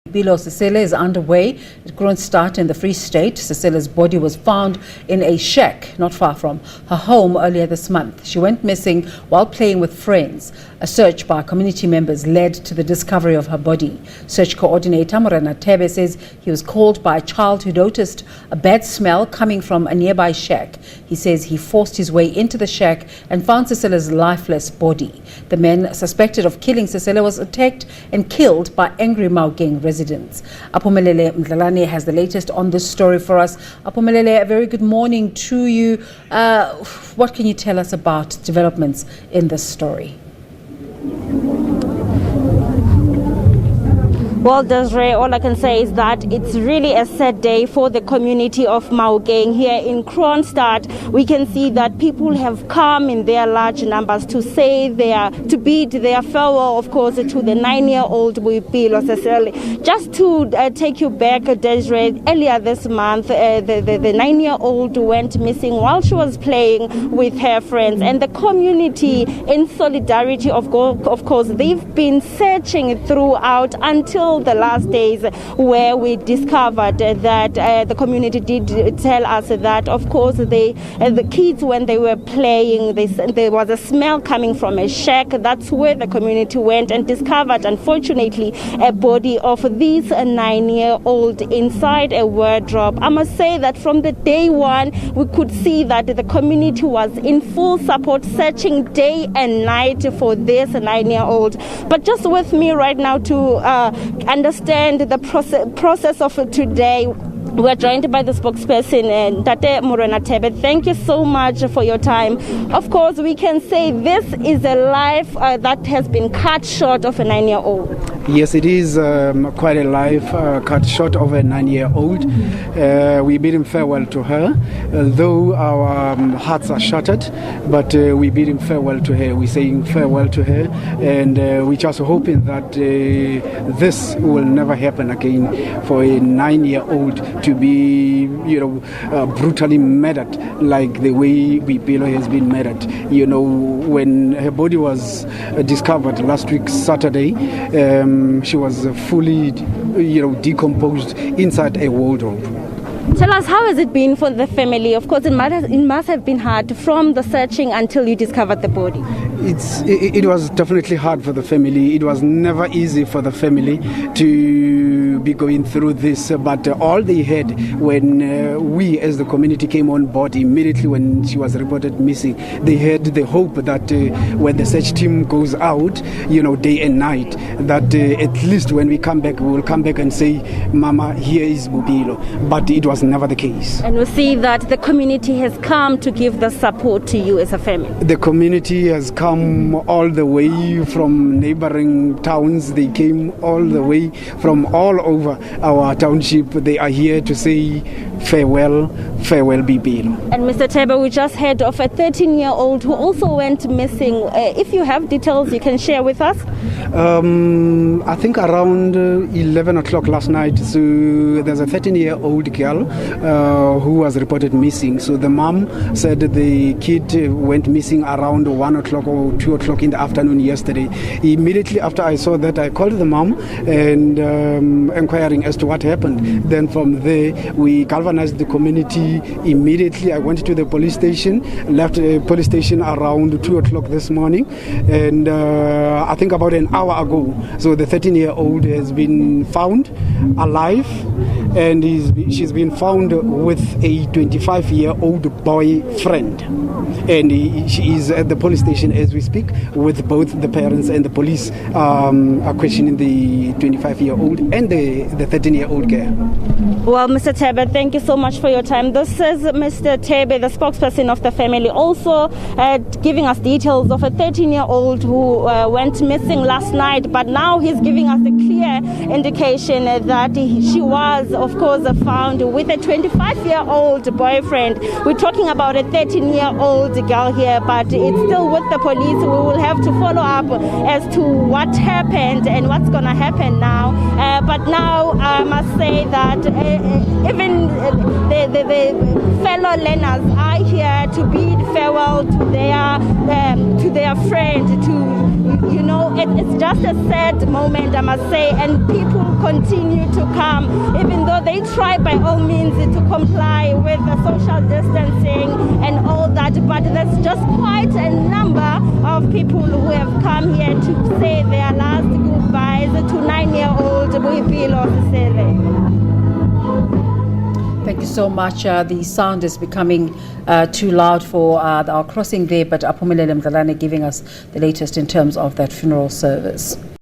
Boipelo Sesele is underway at Kroonstad in the Free State. Sesele's body was found in a shack not far from her home earlier this month. She went missing while playing with friends. A search by community members led to the discovery of her body. Search coordinator Morena Thebe says he was called by a child who noticed a bad smell coming from a nearby shack. He says he forced his way into the shack and found Sesele's lifeless body. The man suspected of killing Sesele was attacked and killed by angry Maokeng residents. Aphumelele Mdlalane has the latest on this story for us. Aphumelele, a very good morning to you. What can you tell us about developments in this story? Well, Desiree, all I can say is that it's really a sad day for the community of Maokeng here in Kroonstad. We can see that people have come in their large numbers to bid their farewell, of course, to the 9-year-old Boipelo Sesele. Just to take you back, Desiree, earlier this month, the 9-year-old went missing while she was playing with her friends. And the community, in solidarity, of course, they've been searching throughout until the last days, where we discovered that the community did tell us that, of course, the kids, when they were playing, there was a smell coming from a shack. That's where the community went and discovered, unfortunately, a body of this 9-year-old inside a wardrobe. I must say that from the day one, we could see that the community was in full support, searching day and night for this 9-year-old. But just with me right now to understand the process of today, we're joined by the spokesperson, Tate Morena Thebe. Thank you so much for your time. Of course, we can say this is a life that has been cut short of a 9-year-old. Yes, it is quite a life cut short of a 9-year-old. We bid him farewell to her, though our hearts are shattered, but we bid him farewell to her. We're saying farewell to her, and we're just hoping that this will never happen again for a 9-year-old to be, brutally murdered like the way Boipelo has been murdered. When her body was discovered last week, Saturday, she was fully, decomposed inside a wardrobe. Tell us, how has it been for the family? Of course, it must have been hard from the searching until you discovered the body. It was definitely hard for the family. It was never easy for the family to be going through this. But all they had when we as the community came on board immediately when she was reported missing, they had the hope that when the search team goes out, day and night, that at least when we come back, we will come back and say, Mama, here is Boipelo. But it was never the case. And we see that the community has come to give the support to you as a family. The community has come all the way from neighboring towns. They came all the way from all over our township. They are here to say farewell, farewell Boipelo. And Mr. Thebe, we just heard of a 13-year-old who also went missing. If you have details you can share with us. I think around 11 o'clock last night, so there's a 13-year-old girl who was reported missing. So the mom said the kid went missing around 1 o'clock or 2 o'clock in the afternoon yesterday. Immediately after I saw that, I called the mom and inquiring as to what happened. Then from there, we galvanized the community immediately. I went to the police station, left the police station around 2 o'clock this morning, and I think about an hour ago. So the 13-year-old has been found alive, and she's been found with a 25-year-old boyfriend. And she is at the police station as we speak, with both the parents and the police are questioning the 25-year-old and the 13-year-old girl. Well, Mr. Thebe, thank you so much for your time. This is Mr. Thebe, the spokesperson of the family, also giving us details of a 13-year-old who went missing last night, but now he's giving us a clear indication that she was, of course, found with a 25-year-old boyfriend. We're talking about a 13-year-old girl here, but it's still with the police. We will have to follow up as to what happened and what's going to happen now. But now I must say that even the fellow learners are here to bid farewell to their friend, it's just a sad moment, I must say, and people continue they try by all means to comply with the social distancing and all that, but there's just quite a number of people who have come here to say their last goodbyes to 9-year-old Boipelo Sesele. Thank you so much. The sound is becoming too loud for our crossing there, but Aphumelele Mdlalane giving us the latest in terms of that funeral service.